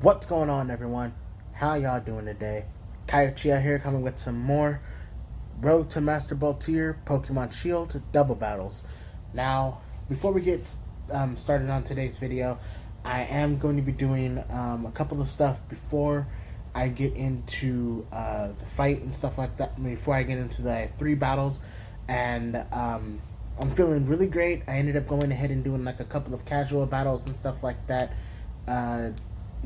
What's going on, everyone? How y'all doing today? Kaiuchiya here, coming with some more Road to Master Ball Tier Pokemon Shield Double Battles. Now, before we get started on today's video, I am going to be doing a couple of stuff before I get into the fight and stuff like that. Before I get into the 3 battles, and I'm feeling really great. I ended up going ahead and doing like a couple of casual battles and stuff like that. Uh,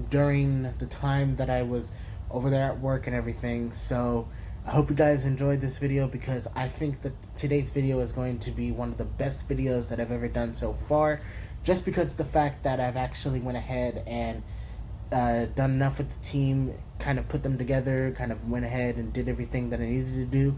During the time that I was over there at work and everything. So I hope you guys enjoyed this video, because I think that today's video is going to be one of the best videos that I've ever done so far, just because of the fact that I've actually went ahead and done enough with the team, kind of put them together, kind of went ahead and did everything that I needed to do.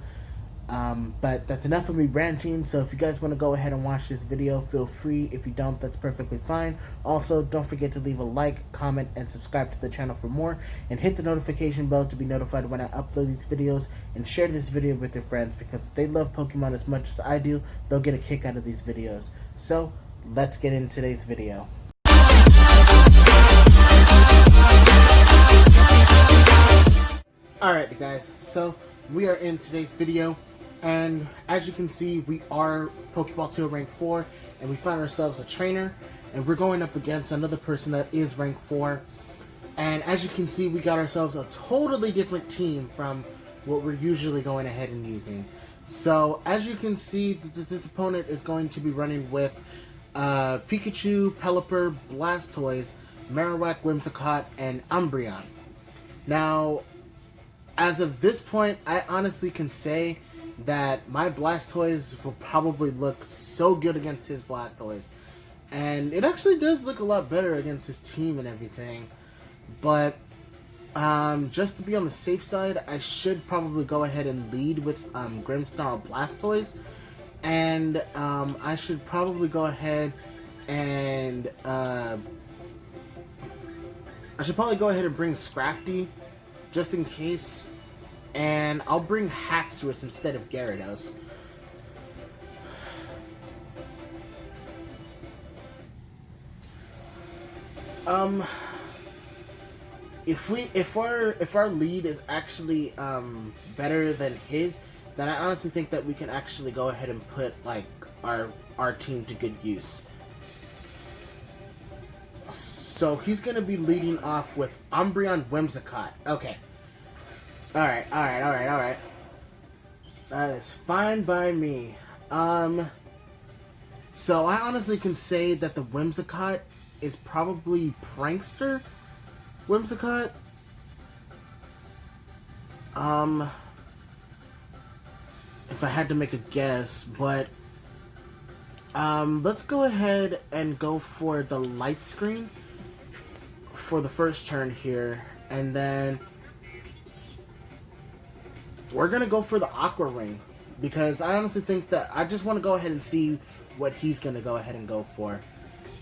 But that's enough of me ranting. So if you guys want to go ahead and watch this video, feel free. If you don't, that's perfectly fine. Also, don't forget to leave a like, comment, and subscribe to the channel for more, and hit the notification bell to be notified when I upload these videos, and share this video with your friends, because if they love Pokemon as much as I do, they'll get a kick out of these videos. So let's get into today's video. Alright guys, so we are in today's video, and as you can see, we are Pokeball 2 rank 4, and we found ourselves a trainer, and we're going up against another person that is rank 4. And as you can see, we got ourselves a totally different team from what we're usually going ahead and using. So as you can see, this opponent is going to be running with Pikachu, Pelipper, Blastoise, Marowak, Whimsicott, and Umbreon. Now, as of this point, I honestly can say that my Blastoise will probably look so good against his Blastoise. And it actually does look a lot better against his team and everything. But just to be on the safe side, I should probably go ahead and lead with Grimmsnarl Blastoise. And I should probably go ahead and bring Scrafty, just in case, and I'll bring Haxorus instead of Gyarados. If our lead is actually better than his, then I honestly think that we can actually go ahead and put like our team to good use. So he's gonna be leading off with Umbreon Whimsicott. Okay. Alright. That is fine by me. So I honestly can say that the Whimsicott is probably Prankster Whimsicott. If I had to make a guess, but let's go ahead and go for the Light Screen for the first turn here, and then we're gonna go for the Aqua Ring, because I honestly think that I just want to go ahead and see what he's gonna go ahead and go for.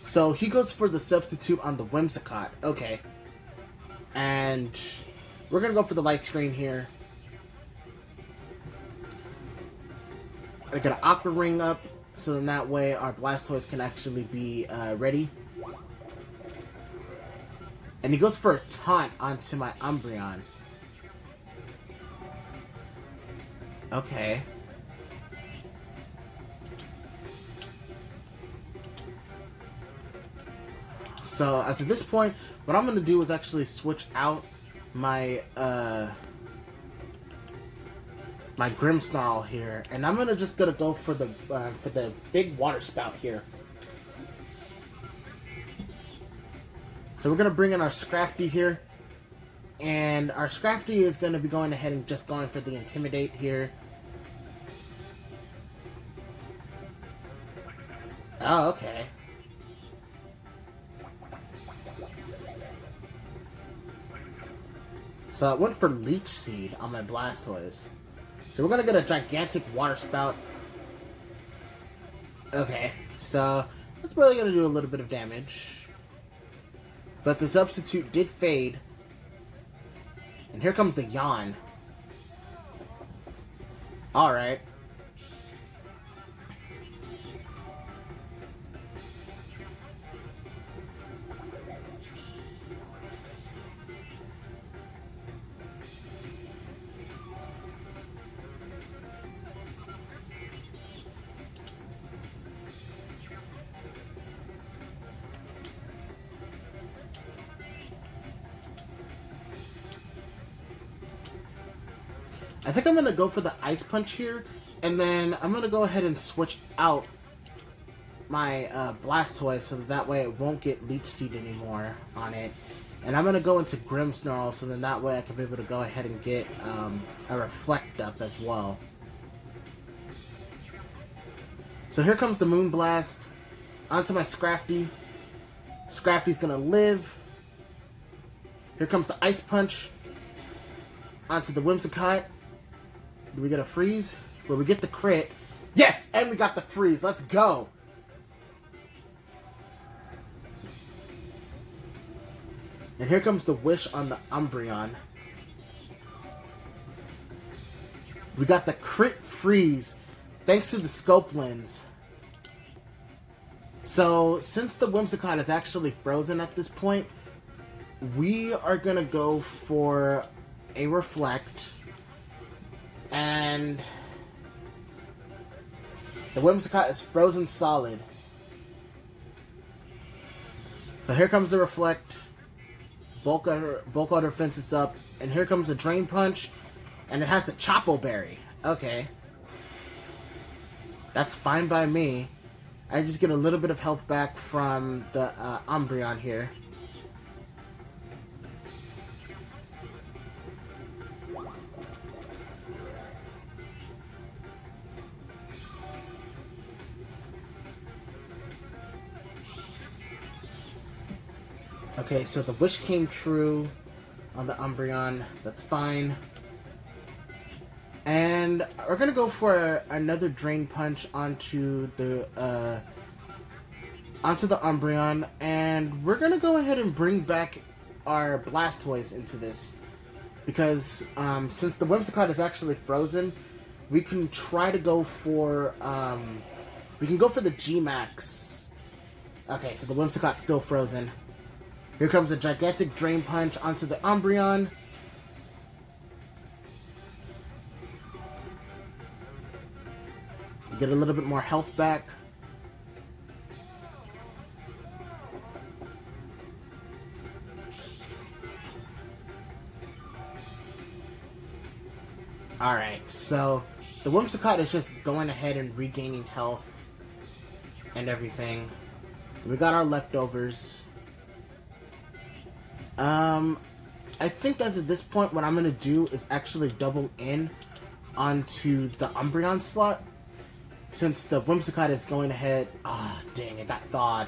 So he goes for the substitute on the Whimsicott. Okay. And we're gonna go for the Light Screen here. I got an Aqua Ring up, so then that way our Blastoise can actually be ready. And he goes for a taunt onto my Umbreon. Okay. So as of this point, what I'm gonna do is actually switch out my my Grimmsnarl here, and I'm just gonna go for the big water spout here. So we're gonna bring in our Scrafty here, and our Scrafty is gonna be going ahead and just going for the Intimidate here. Oh, okay. So I went for Leech Seed on my Blastoise. So we're gonna get a gigantic water spout. Okay, so that's probably gonna do a little bit of damage. But the substitute did fade. And here comes the Yawn. Alright. I think I'm going to go for the Ice Punch here, and then I'm going to go ahead and switch out my Blastoise so that way it won't get Leech Seed anymore on it. And I'm going to go into Grimmsnarl so then that way I can be able to go ahead and get a Reflect up as well. So here comes the Moonblast onto my Scrafty. Scrafty's going to live. Here comes the Ice Punch onto the Whimsicott. Do we get a freeze? Well, we get the crit. Yes! And we got the freeze. Let's go! And here comes the Wish on the Umbreon. We got the crit freeze thanks to the Scope Lens. So, since the Whimsicott is actually frozen at this point, we are going to go for a Reflect. And the Whimsicott is frozen solid. So here comes the Reflect. Bulk out her fences up. And here comes the Drain Punch. And it has the Chopo Berry. Okay. That's fine by me. I just get a little bit of health back from the Umbreon here. Okay, so the wish came true on the Umbreon. That's fine. And we're gonna go for another Drain Punch onto the Umbreon, and we're gonna go ahead and bring back our Blastoise into this because since the Whimsicott is actually frozen, we can try to go for the G-Max. Okay, so the Whimsicott's still frozen. Here comes a gigantic Drain Punch onto the Umbreon. We get a little bit more health back. Alright, so the Whimsicott is just going ahead and regaining health and everything. We got our leftovers. I think as of this point, what I'm going to do is actually double in onto the Umbreon slot. Since the Whimsicott is going ahead... Ah, oh, dang, it got thawed.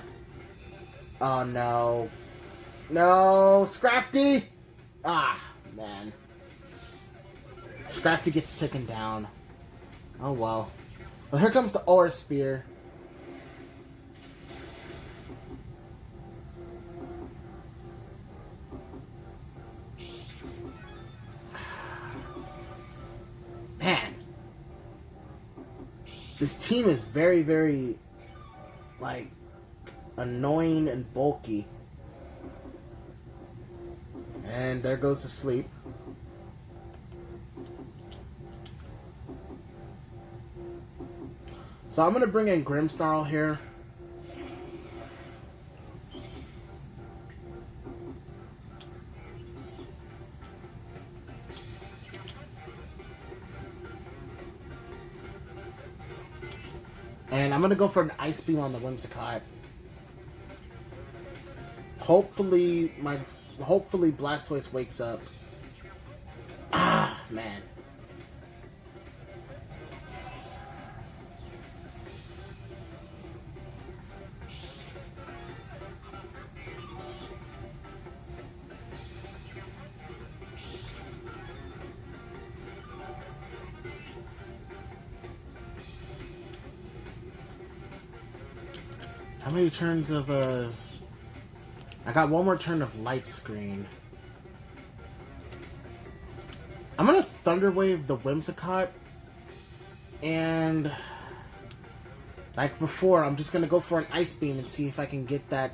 Oh, no. No, Scrafty! Ah, man. Scrafty gets taken down. Oh, well. Well, here comes the Aura Sphere. Man. This team is very, very, like, annoying and bulky. And there goes to sleep. So I'm going to bring in Grimmsnarl here. And I'm going to go for an Ice Beam on the Whimsicott. Hopefully Blastoise wakes up. Ah, man. How many turns of I got one more turn of Light Screen. I'm gonna Thunder Wave the Whimsicott, and like before, I'm just gonna go for an Ice Beam and see if I can get that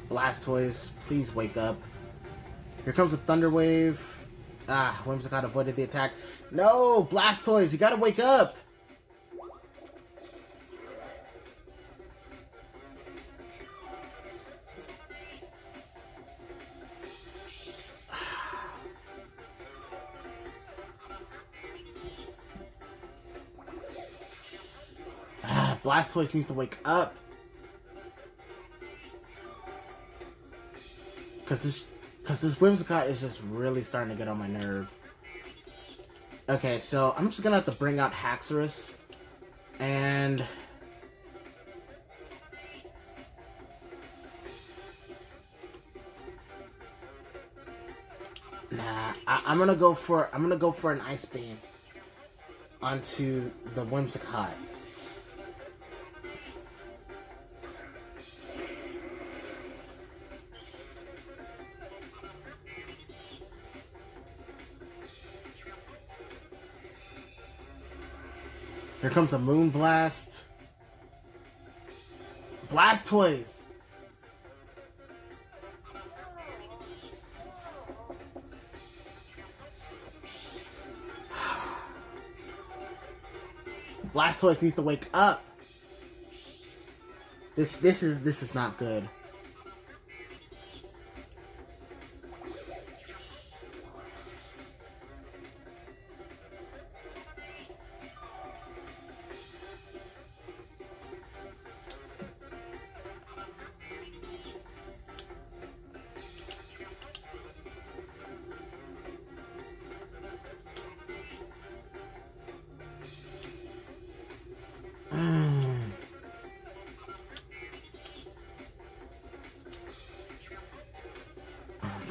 Blastoise. Please wake up. Here comes a Thunder Wave. Ah, Whimsicott avoided the attack. No, Blastoise, you gotta wake up. Blastoise needs to wake up. Because this Whimsicott is just really starting to get on my nerve. Okay, so I'm just going to have to bring out Haxorus. And... nah, I'm gonna go for an Ice Beam onto the Whimsicott. Here comes a Moonblast. Blastoise! Blastoise needs to wake up. This is not good.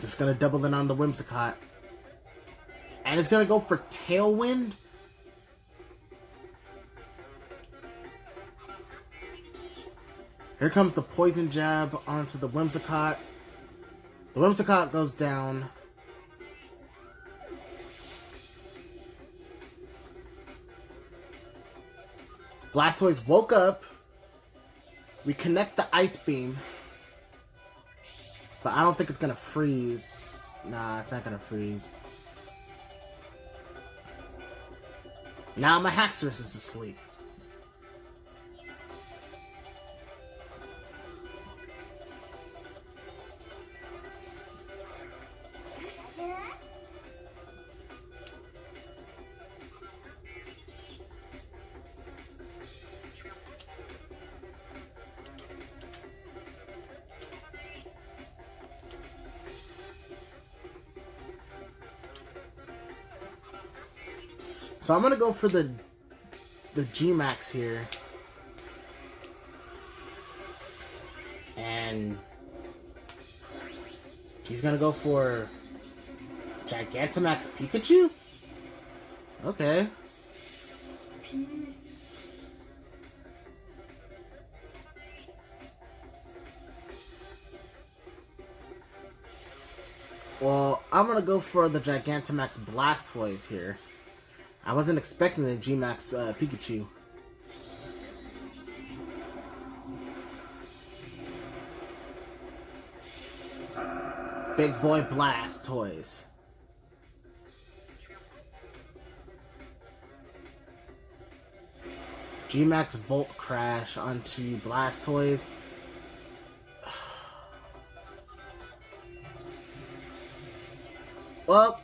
Just gonna double in on the Whimsicott. And it's gonna go for Tailwind? Here comes the Poison Jab onto the Whimsicott. The Whimsicott goes down. Blastoise woke up. We connect the Ice Beam. But I don't think it's gonna freeze. Nah, it's not gonna freeze. Now my Haxorus is asleep. So I'm gonna go for the G-Max here. And he's gonna go for Gigantamax Pikachu? Okay. Well, I'm gonna go for the Gigantamax Blastoise here. I wasn't expecting the G-Max Pikachu. Big boy Blastoise. G-Max Volt Crash onto Blastoise. Well,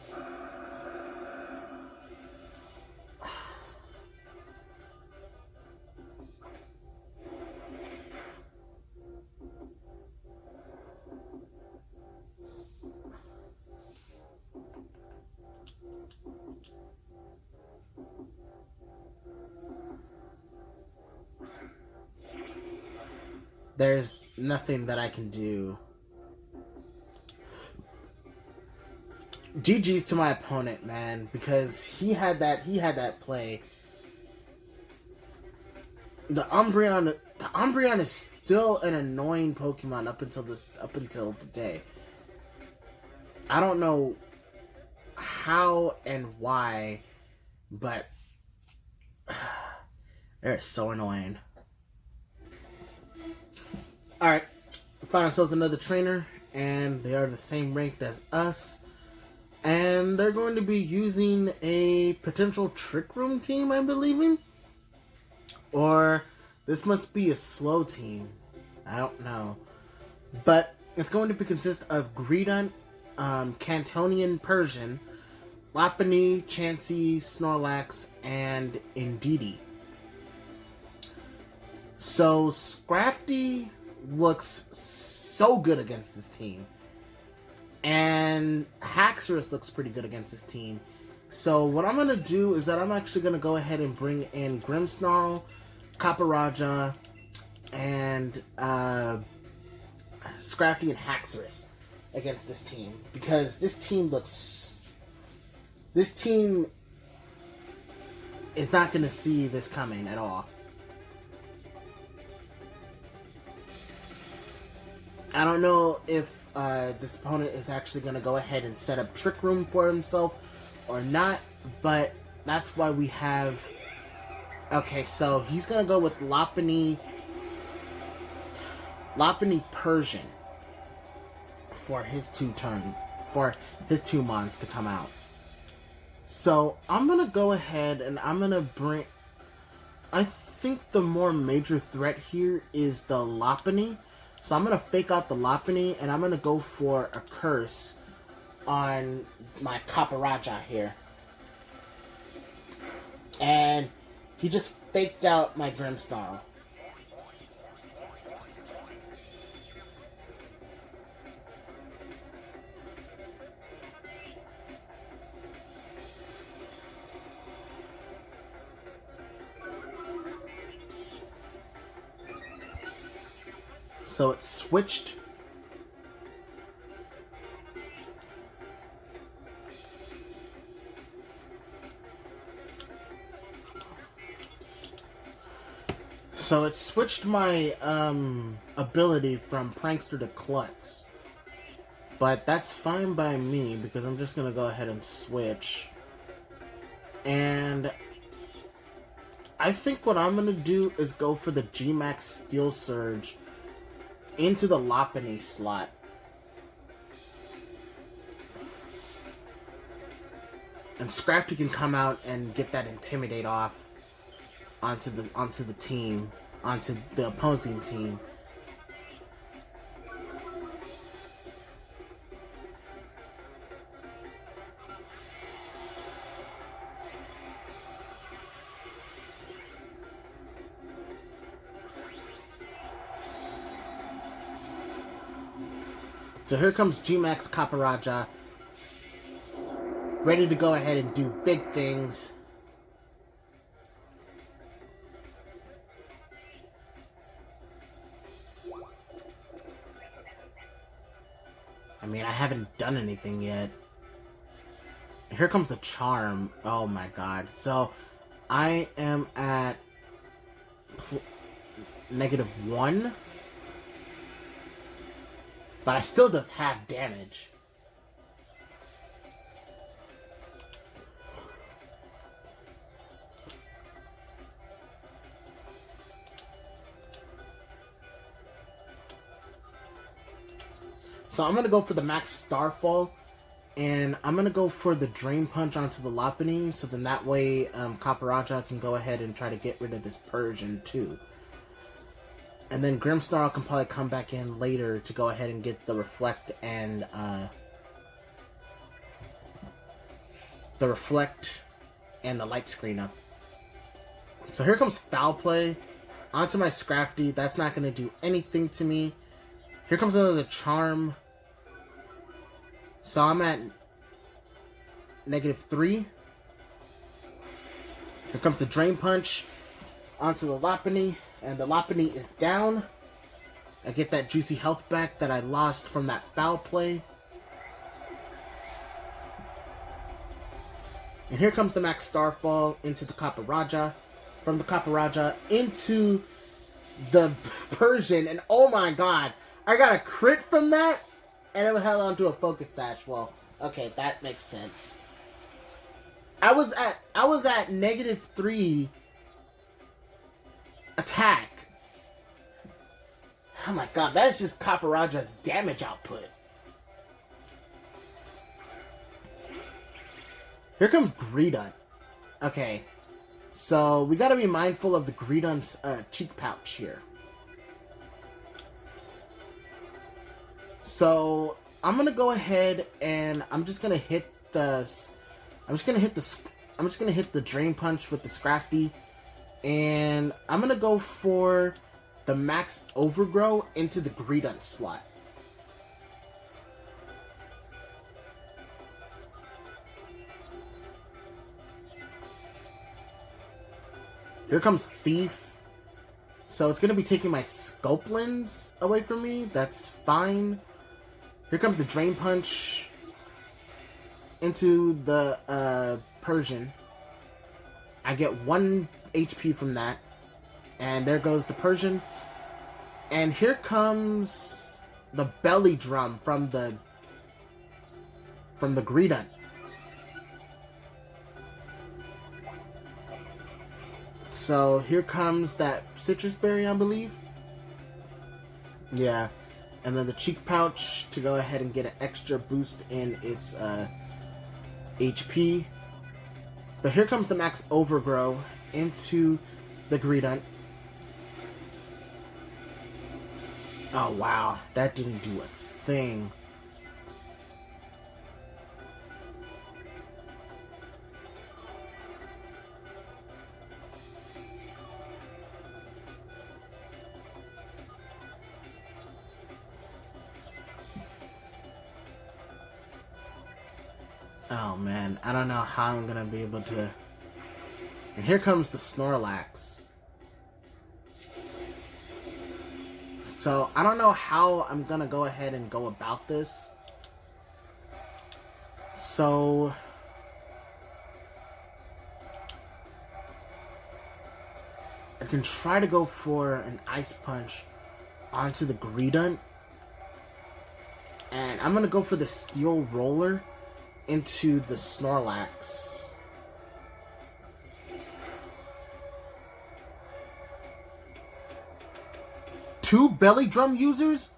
there's nothing that I can do. GG's to my opponent, man, because he had that play. The Umbreon is still an annoying Pokemon up until today. I don't know how and why, but they're so annoying. Alright, find ourselves another trainer, and they are the same ranked as us. And they're going to be using a potential Trick Room team, I'm believing. Or this must be a slow team. I don't know. But it's going to consist of Greedent, Cantonian Persian, Lopunny, Chansey, Snorlax, and Indeedee. So Scrafty looks so good against this team. And Haxorus looks pretty good against this team. So what I'm going to do is that I'm actually going to go ahead and bring in Grimmsnarl, Copperajah, and Scrafty and Haxorus against this team. Because this team is not going to see this coming at all. I don't know if this opponent is actually going to go ahead and set up Trick Room for himself or not, but that's why we have... Okay, so he's going to go with Lopunny Persian for his two mons to come out. So I'm going to go ahead and I'm going to bring... I think the more major threat here is the Lopunny. So I'm going to fake out the Lopunny, and I'm going to go for a Curse on my Copperajah here. And he just faked out my Grimmsnarl. So it's switched. So it switched my ability from Prankster to Klutz. But that's fine by me because I'm just going to go ahead and switch. And I think what I'm going to do is go for the G-Max Steel Surge into the Lopunny slot. And Scrafty can come out and get that Intimidate off onto the team, onto the opposing team. So here comes G-Max Copperajah, ready to go ahead and do big things. I mean, I haven't done anything yet. Here comes the Charm. Oh my god. So, I am at -1. But I still does half damage. So I'm going to go for the Max Starfall. And I'm going to go for the Drain Punch onto the Lopunny. So then that way Copperajah can go ahead and try to get rid of this Persian too. And then Grimmsnarl can probably come back in later to go ahead and get the Reflect and the Light Screen up. So here comes Foul Play onto my Scrafty. That's not going to do anything to me. Here comes another Charm. So I'm at -3. Here comes the Drain Punch onto the Lopunny. And the Lopunny is down. I get that juicy health back that I lost from that Foul Play. And here comes the Max Starfall into the Copperajah. From the Copperajah into the Persian. And oh my god, I got a crit from that. And it held onto a Focus Sash. Well, okay, that makes sense. I was at -3 attack. Oh my god, that's just Copperajah's damage output. Here comes Greedent. Okay, so we gotta be mindful of the Greedent's cheek pouch here. So I'm gonna go ahead and I'm just gonna hit the Drain Punch with the Scrafty. And I'm going to go for the Max Overgrow into the Greedent slot. Here comes Thief. So it's going to be taking my Sculplins away from me. That's fine. Here comes the Drain Punch into the Persian. I get 1 HP from that. And there goes the Persian. And here comes the Belly Drum from the Greedent. So here comes that Citrus Berry, I believe. Yeah. And then the Cheek Pouch to go ahead and get an extra boost in its HP. But here comes the Max Overgrow into the Greedent. Oh wow, that didn't do a thing. Oh man, I don't know how I'm gonna be able to... And here comes the Snorlax. So, I don't know how I'm gonna go ahead and go about this. So... I can try to go for an Ice Punch onto the Greedent. And I'm gonna go for the Steel Roller into the Snorlax. Two Belly Drum users?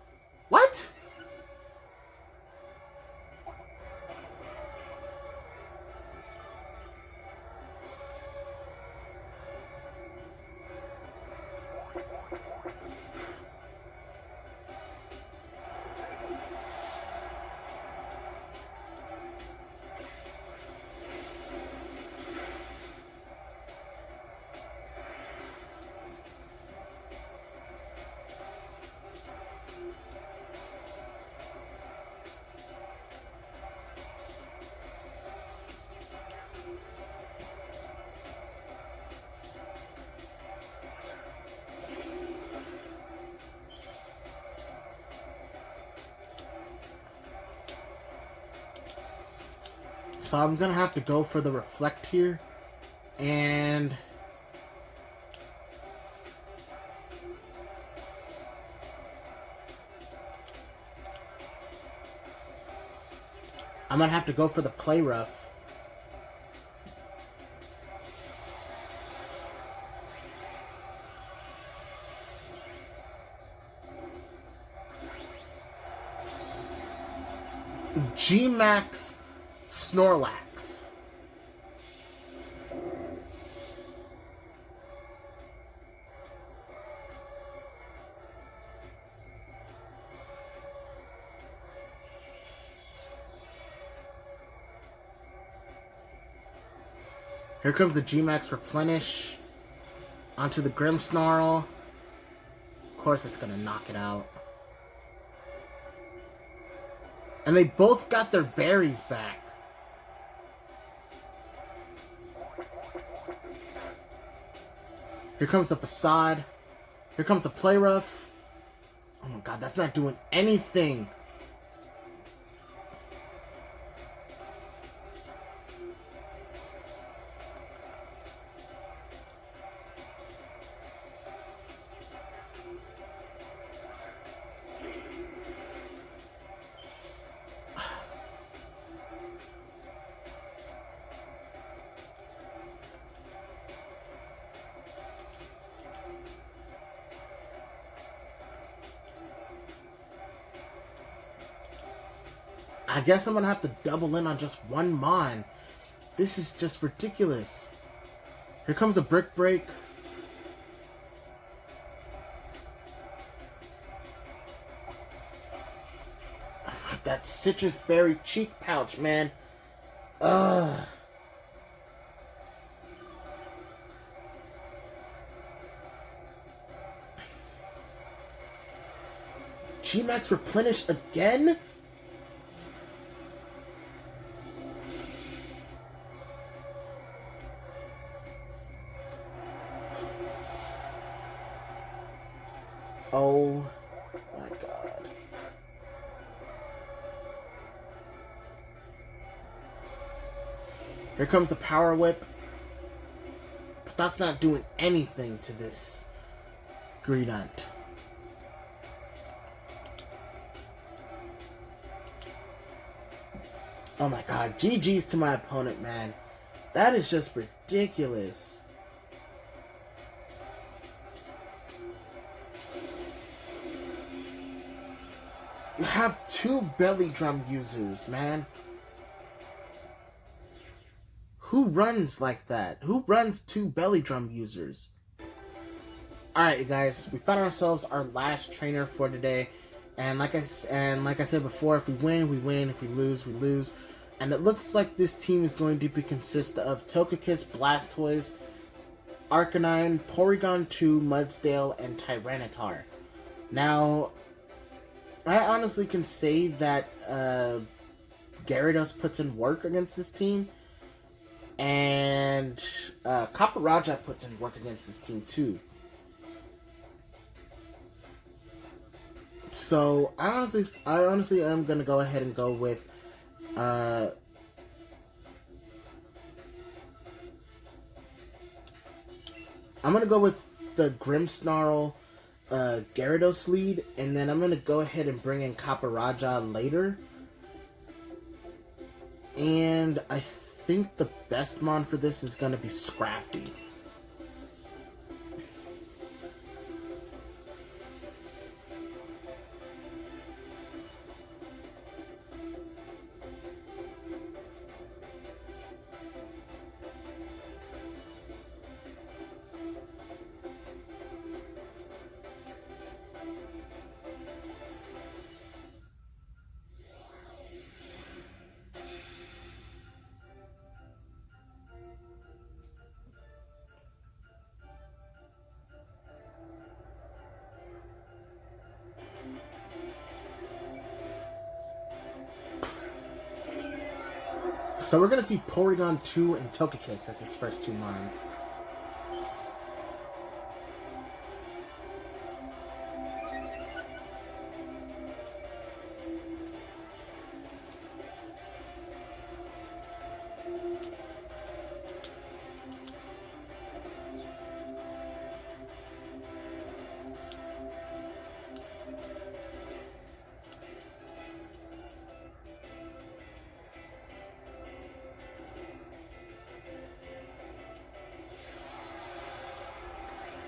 What? So I'm gonna have to go for the Reflect here. And... I'm gonna have to go for the Play Rough. G-Max Snorlax. Here comes the G-Max Replenish onto the Grimmsnarl. Of course it's gonna knock it out. And they both got their berries back. Here comes the Facade. Here comes the Play Rough. Oh my god, that's not doing anything. I guess I'm gonna have to double in on just one Mon. This is just ridiculous. Here comes the Brick Break. That Citrus Berry Cheek Pouch, man. Ugh. G-Max replenish again? Oh my god. Here comes the Power Whip. But that's not doing anything to this Greedent. Oh my god. GG's to my opponent, man. That is just ridiculous. You have 2 belly drum users, man. Who runs like that? Who runs 2 belly drum users? Alright, you guys, we found ourselves our last trainer for today. And like I said before, if we win, we win. If we lose, we lose. And it looks like this team is going to consist of Togekiss, Blastoise, Arcanine, Porygon 2, Mudsdale, and Tyranitar. Now, I honestly can say that Gyarados puts in work against this team. And Copperajah puts in work against this team too. So I honestly am gonna go ahead and go with I'm gonna go with the Grimmsnarl Gyarados lead, and then I'm gonna go ahead and bring in Copperajah later. And I think the best mon for this is gonna be Scrafty. So we're going to see Porygon 2 and Togekiss as his first 2 mons.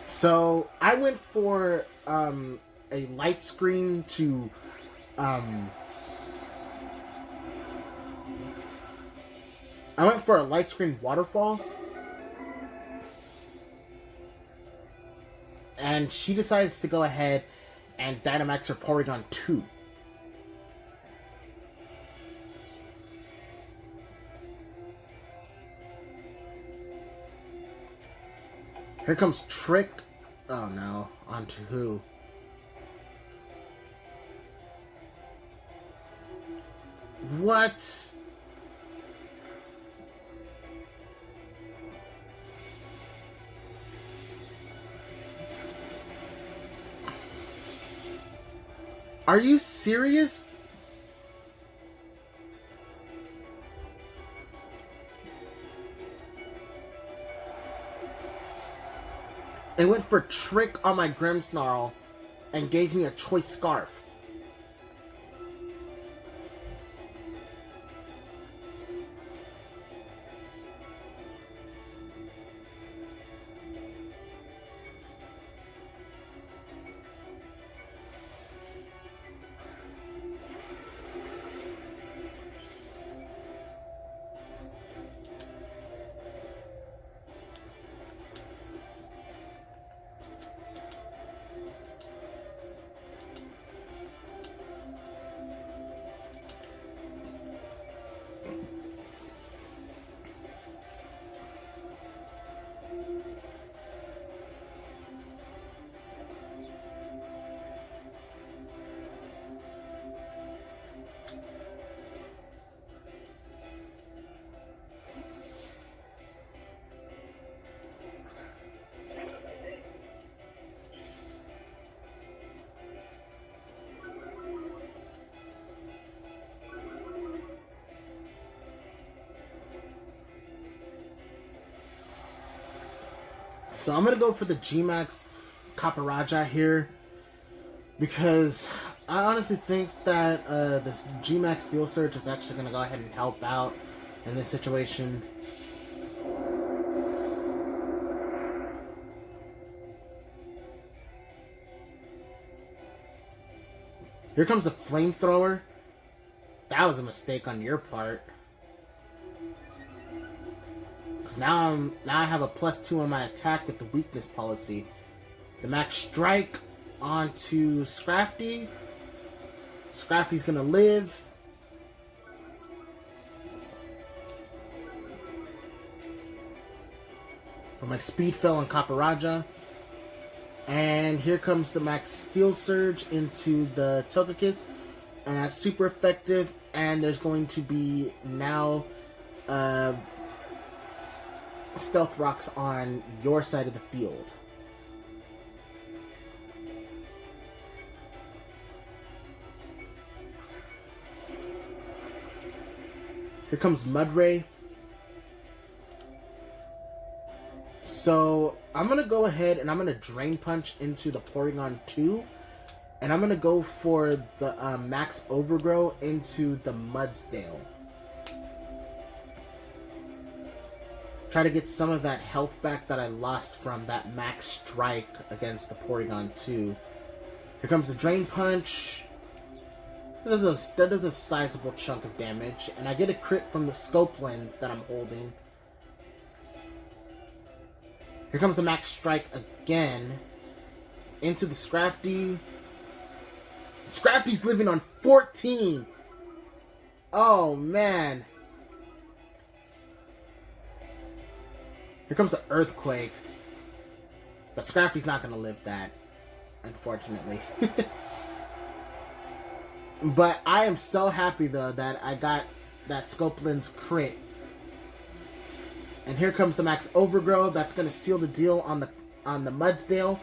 So I went for a light screen to I went for a light screen waterfall, and she decides to go ahead and Dynamax her Porygon 2. Here comes Trick. Oh no, onto who? What? Are you serious? It went for Trick on my Grimmsnarl and gave me a Choice Scarf. So I'm going to go for the G-Max Caparaja here, because I honestly think that this G-Max Steel Surge is actually going to go ahead and help out in this situation. Here comes the Flamethrower. That was a mistake on your part. Because now I have a +2 on my attack with the weakness policy. The Max Strike onto Scrafty. Scrafty's gonna live. But my speed fell on Caparaja. And here comes the Max Steel Surge into the Togekiss. And that's super effective. And there's going to be now Stealth Rocks on your side of the field. Here comes Mudray. So I'm going to go ahead and I'm going to Drain Punch into the Porygon 2. And I'm going to go for the Max Overgrow into the Mudsdale. Try to get some of that health back that I lost from that Max Strike against the Porygon 2. Here comes the Drain Punch. That does a sizable chunk of damage. And I get a crit from the Scope Lens that I'm holding. Here comes the Max Strike again. Into the Scrafty. Scrafty's living on 14. Oh, man. Here comes the Earthquake. But Scrafty's not going to live that, unfortunately. But I am so happy, though, that I got that Scope Lens crit. And here comes the Max Overgrow. That's going to seal the deal on the Mudsdale.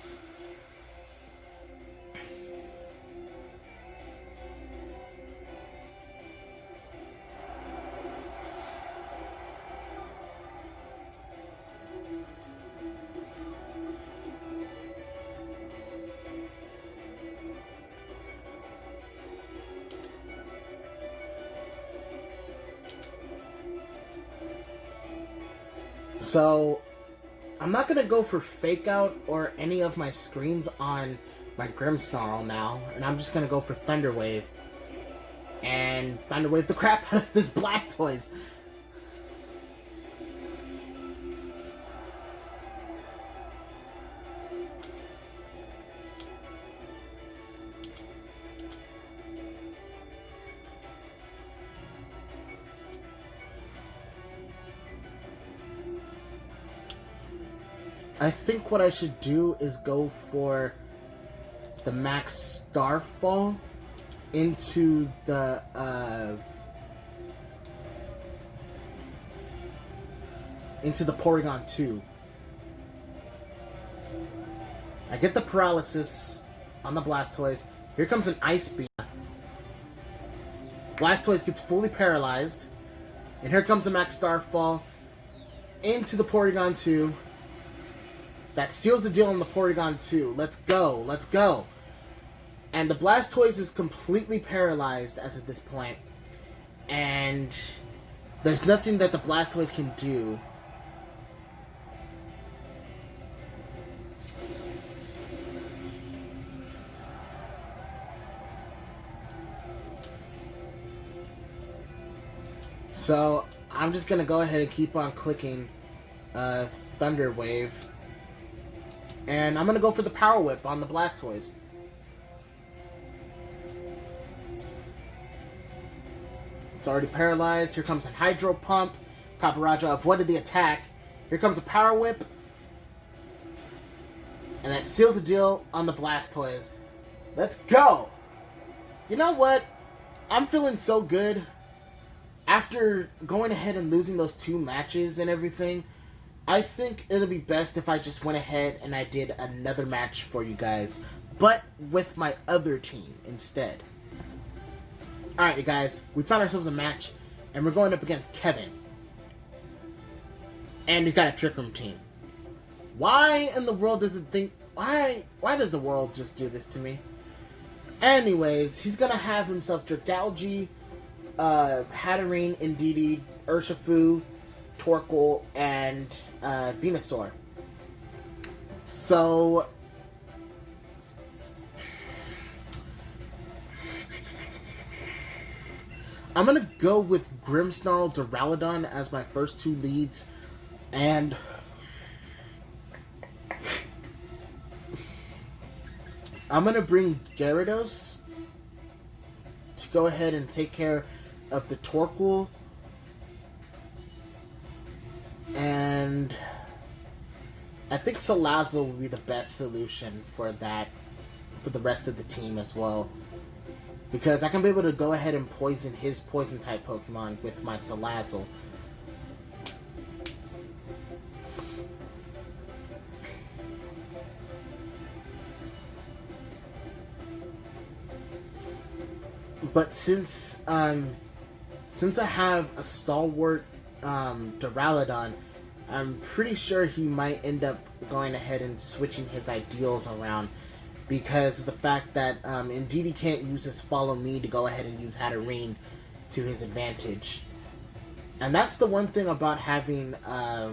So, I'm not going to go for Fake Out or any of my screens on my Grimmsnarl now. And I'm just going to go for Thunder Wave. And Thunder Wave the crap out of this Blastoise. I think what I should do is go for the Max Starfall into the Porygon 2. I get the Paralysis on the Blastoise. Here comes an Ice Beam. Blastoise gets fully paralyzed. And here comes the Max Starfall into the Porygon 2. That seals the deal on the Porygon 2. Let's go. Let's go. And the Blastoise is completely paralyzed as of this point. And there's nothing that the Blastoise can do. So I'm just going to go ahead and keep on clicking Thunder Wave. And I'm going to go for the Power Whip on the Blastoise. It's already paralyzed. Here comes a Hydro Pump. Caparaja avoided the attack. Here comes a Power Whip. And that seals the deal on the Blastoise. Let's go! You know what? I'm feeling so good. After going ahead and losing those 2 matches and everything, I think it'll be best if I just went ahead and I did another match for you guys, but with my other team instead. Alright, you guys, we found ourselves a match, and we're going up against Kevin. And he's got a Trick Room team. Why in the world does it think... Why does the world just do this to me? Anyways, he's gonna have himself Dragalge, Hatterene, Indeedee, Urshifu, Torkoal, and Venusaur. So... I'm gonna go with Grimmsnarl, Duraludon as my first two leads, and I'm gonna bring Gyarados to go ahead and take care of the Torkoal, and I think Salazzle will be the best solution for that, for the rest of the team as well. Because I can be able to go ahead and poison his Poison-type Pokemon with my Salazzle. But since I have a stalwart Duraludon, I'm pretty sure he might end up going ahead and switching his ideals around. Because of the fact that Indeedee can't use his Follow Me to go ahead and use Hatterene to his advantage. And that's the one thing about having a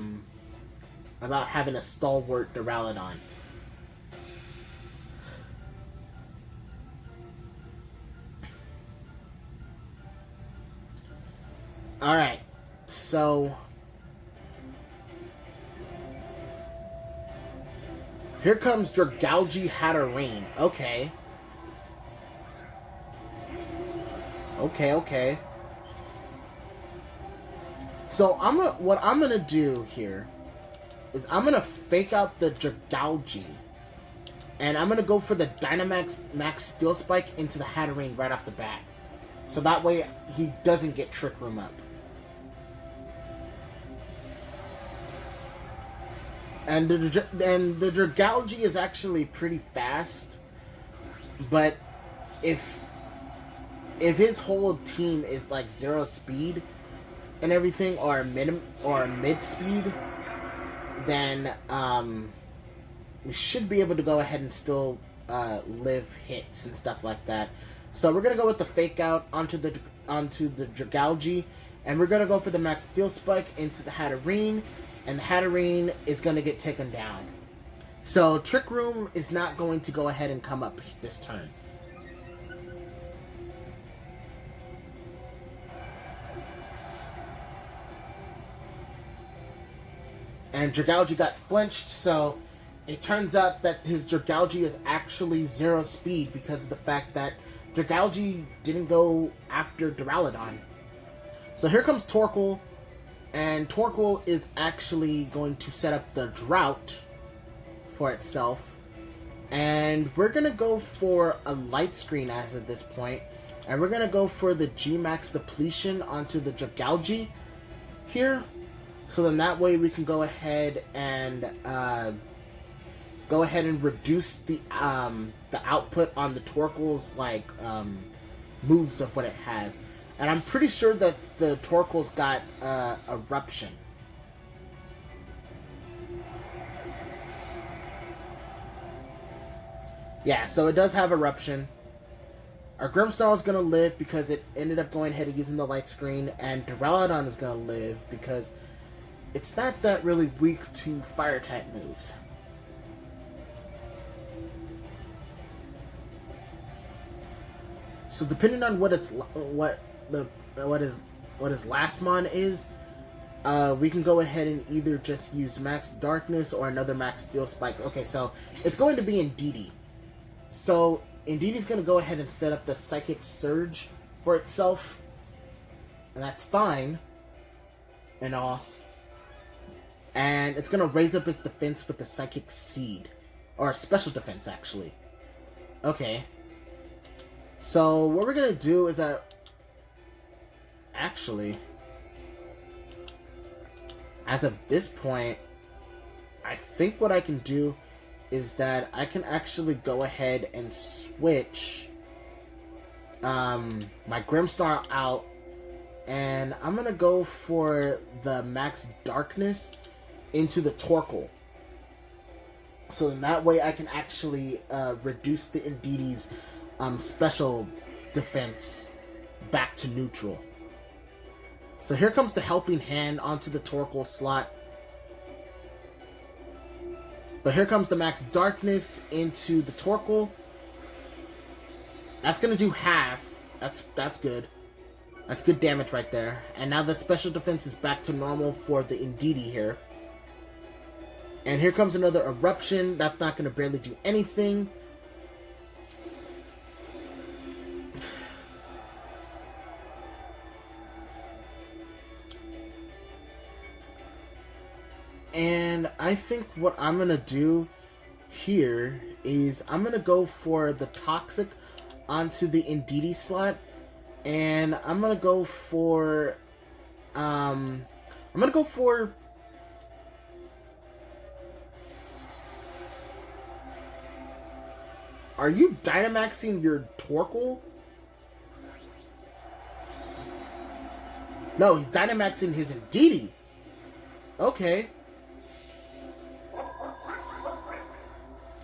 stalwart Duraludon. Alright, so... here comes Dragalge Hatterene. Okay. Okay. So what I'm gonna do here is I'm gonna fake out the Dragalge, and I'm gonna go for the Dynamax Max Steel Spike into the Hatterene right off the bat. So that way he doesn't get Trick Room up. And the Dragalge is actually pretty fast, but if his whole team is like 0 speed and everything, or mid speed, then we should be able to go ahead and still live hits and stuff like that. So we're gonna go with the fake out onto the Dragalge, and we're gonna go for the Max Steel Spike into the Hatterene. And the Hatterene is going to get taken down. So Trick Room is not going to go ahead and come up this turn. And Dragalge got flinched, so it turns out that his Dragalge is actually 0 speed because of the fact that Dragalge didn't go after Duraludon. So here comes Torkoal. And Torkoal is actually going to set up the Drought for itself. And we're going to go for a Light Screen as of this point. And we're going to go for the G-Max Depletion onto the Dragalge here. So then that way we can go ahead and reduce the output on the Torkoal's moves of what it has. And I'm pretty sure that the Torkoal's got Eruption. Yeah, so it does have Eruption. Our Grimmsnarl is going to live because it ended up going ahead and using the Light Screen. And Duraludon is going to live because it's not that really weak to Fire-type moves. So depending on what his last mon is, we can go ahead and either just use Max Darkness or another Max Steel Spike. Okay, so it's going to be Indeedee. So Indeedee's going to go ahead and set up the Psychic Surge for itself, and that's fine and all. And it's going to raise up its defense with the Psychic Seed, or Special Defense actually. Okay. So what we're going to do is that actually, as of this point, I think what I can do is that I can actually go ahead and switch my Grimmsnarl out, and I'm going to go for the Max Darkness into the Torkoal. So in that way I can actually reduce the Indeedee's special defense back to neutral. So here comes the Helping Hand onto the Torkoal slot. But here comes the Max Darkness into the Torkoal. That's going to do half. That's good. That's good damage right there. And now the special defense is back to normal for the Indeedee here. And here comes another Eruption. That's not going to barely do anything. And I think what I'm going to do here is I'm going to go for the Toxic onto the Indeedee slot. And I'm going to go for... Are you Dynamaxing your Torkoal? No, he's Dynamaxing his Indeedee. Okay.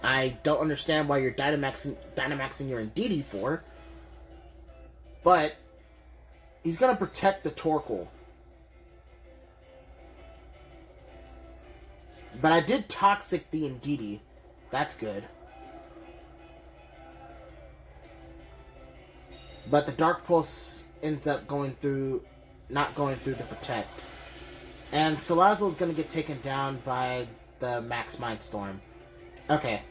I don't understand why you're Dynamaxing your Indeedee for. But he's going to protect the Torkoal. But I did Toxic the Indeedee. That's good. But the Dark Pulse ends up not going through the Protect. And Salazzle is going to get taken down by the Max Mindstorm. Okay.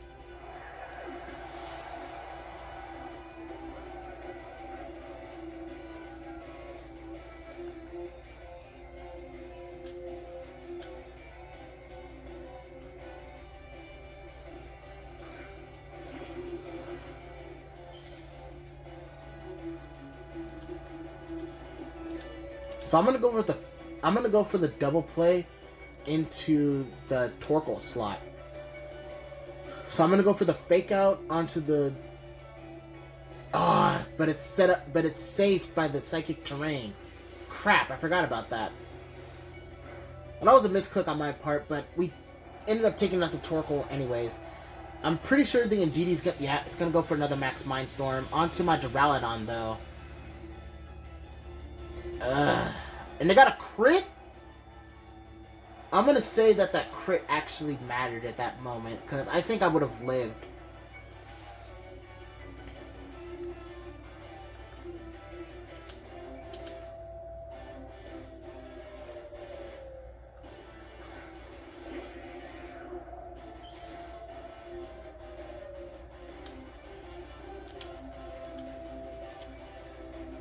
So I'm gonna go for the double play into the Torkoal slot. So I'm gonna go for the Fake Out onto the but it's set up, but it's saved by the Psychic Terrain. Crap, I forgot about that. Well, that was a misclick on my part, but we ended up taking out the Torkoal anyways. I'm pretty sure the Indeedee's it's gonna go for another Max Mindstorm onto my Duraludon though. And they got a crit? I'm gonna say that crit actually mattered at that moment, because I think I would have lived.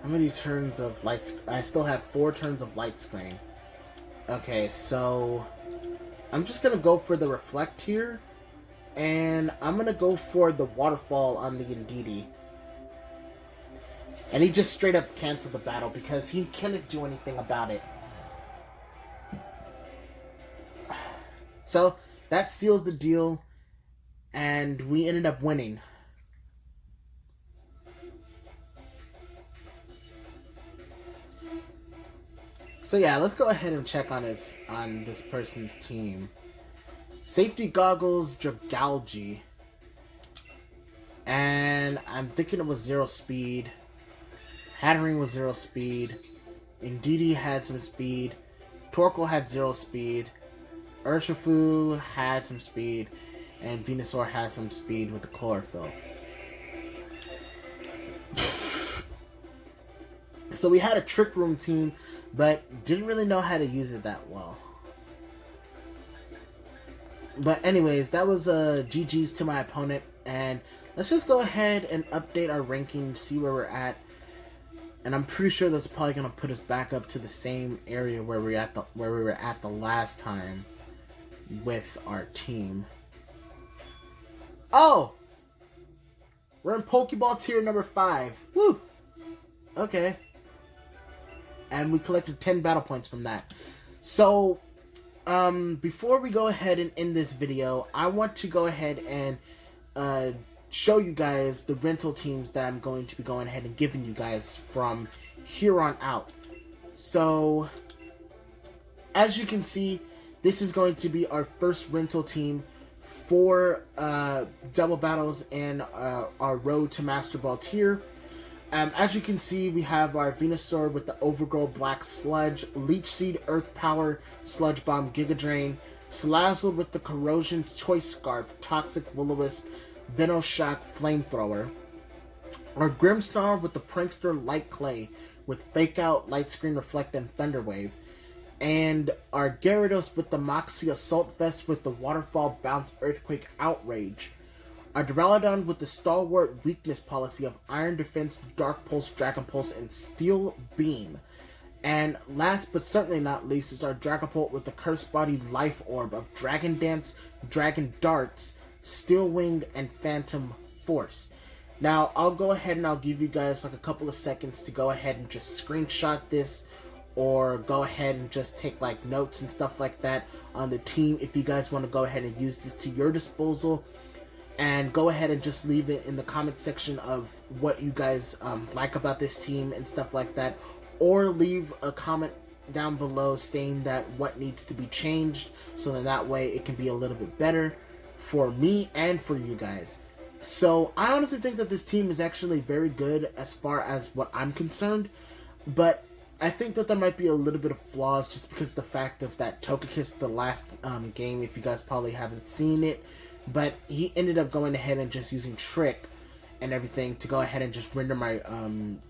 How many turns of light? I still have 4 turns of Light Screen. Okay, so I'm just gonna go for the Reflect here, and I'm gonna go for the Waterfall on the Indeedee. And he just straight up canceled the battle because he couldn't do anything about it. So that seals the deal, and we ended up winning. So yeah, let's go ahead and check on this person's team. Safety Goggles, Dragalge. And I'm thinking it was 0 speed. Hattering was 0 speed. Indeedee had some speed. Torkoal had 0 speed. Urshifu had some speed. And Venusaur had some speed with the Chlorophyll. So we had a Trick Room team, but didn't really know how to use it that well. But anyways, that was GG's to my opponent, and let's just go ahead and update our ranking, see where we're at. And I'm pretty sure that's probably gonna put us back up to the same area where we were at the last time with our team. Oh, we're in Pokeball tier number 5. Woo. Okay. And we collected 10 battle points from that. So, before we go ahead and end this video, I want to go ahead and show you guys the rental teams that I'm going to be going ahead and giving you guys from here on out. So, as you can see, this is going to be our first rental team 4 double battles in our Road to Master Ball tier. As you can see, we have our Venusaur with the Overgrow Black Sludge, Leech Seed Earth Power, Sludge Bomb Giga Drain, Salazzle with the Corrosion Choice Scarf, Toxic Will-O-Wisp, Venoshock Flamethrower, our Grimmsnarl with the Prankster Light Clay with Fake Out, Light Screen Reflect, and Thunder Wave, and our Gyarados with the Moxie Assault Vest with the Waterfall Bounce Earthquake Outrage, our Duraludon with the Stalwart Weakness Policy of Iron Defense, Dark Pulse, Dragon Pulse, and Steel Beam. And last but certainly not least is our Dragapult with the Curse Body Life Orb of Dragon Dance, Dragon Darts, Steel Wing, and Phantom Force. Now, I'll go ahead and I'll give you guys like a couple of seconds to go ahead and just screenshot this, or go ahead and just take like notes and stuff like that on the team if you guys want to go ahead and use this to your disposal. And go ahead and just leave it in the comment section of what you guys like about this team and stuff like that. Or leave a comment down below saying that what needs to be changed, so that way it can be a little bit better for me and for you guys. So I honestly think that this team is actually very good as far as what I'm concerned. But I think that there might be a little bit of flaws just because of the fact of that Togekiss, the last game, if you guys probably haven't seen it. But he ended up going ahead and just using Trick and everything to go ahead and just render my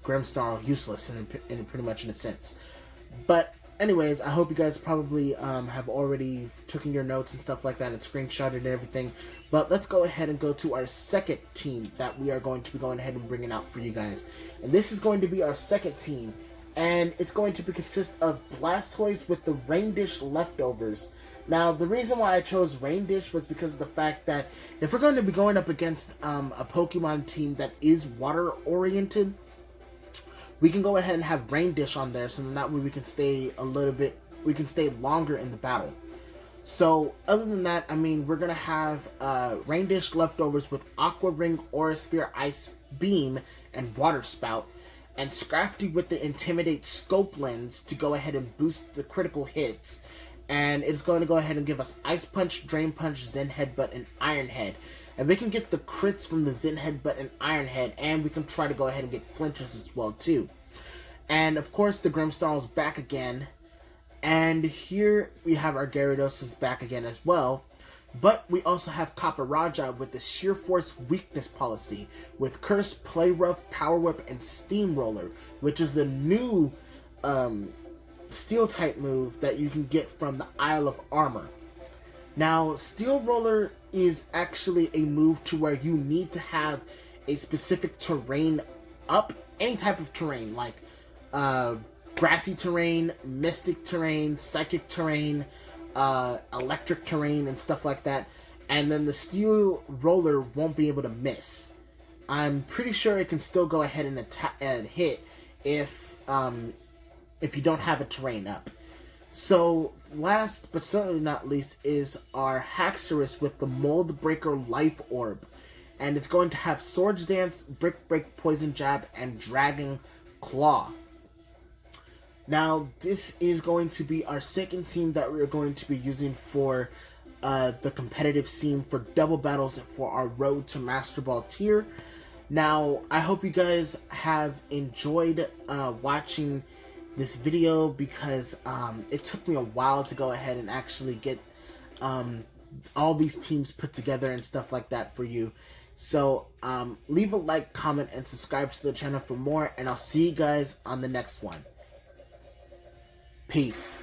Grimmsnarl useless in pretty much in a sense. But anyways, I hope you guys probably have already taken your notes and stuff like that and screenshotted and everything. But let's go ahead and go to our second team that we are going to be going ahead and bringing out for you guys. And this is going to be our second team. And it's going to consist of Blastoise with the Rain Dish Leftovers. Now, the reason why I chose Rain Dish was because of the fact that if we're going to be going up against a Pokemon team that is water-oriented, we can go ahead and have Rain Dish on there, so that way we can stay longer in the battle. So, other than that, I mean, we're going to have Rain Dish Leftovers with Aqua Ring, Aura Sphere, Ice Beam, and Water Spout, and Scrafty with the Intimidate Scope Lens to go ahead and boost the critical hits. And it's going to go ahead and give us Ice Punch, Drain Punch, Zen Headbutt, and Iron Head. And we can get the crits from the Zen Headbutt and Iron Head, and we can try to go ahead and get flinches as well too. And of course the Grimmsnarl is back again. And here we have our Gyarados is back again as well. But we also have Copperajah with the Sheer Force Weakness Policy with Curse, Play Rough, Power Whip, and Steamroller, which is the new Steel type move that you can get from the Isle of Armor. Now, Steel Roller is actually a move to where you need to have a specific terrain up, any type of terrain, like grassy terrain, mystic terrain, psychic terrain, electric terrain, and stuff like that. And then the Steel Roller won't be able to miss. I'm pretty sure it can still go ahead and attack and hit if you don't have a terrain up. So, last but certainly not least is our Haxorus with the Mold Breaker Life Orb. And it's going to have Swords Dance, Brick Break, Poison Jab, and Dragon Claw. Now, this is going to be our second team that we're going to be using for the competitive scene for double battles for our Road to Master Ball tier. Now, I hope you guys have enjoyed watching this video, because it took me a while to go ahead and actually get all these teams put together and stuff like that for you. So leave a like, comment, and subscribe to the channel for more, and I'll see you guys on the next one. Peace.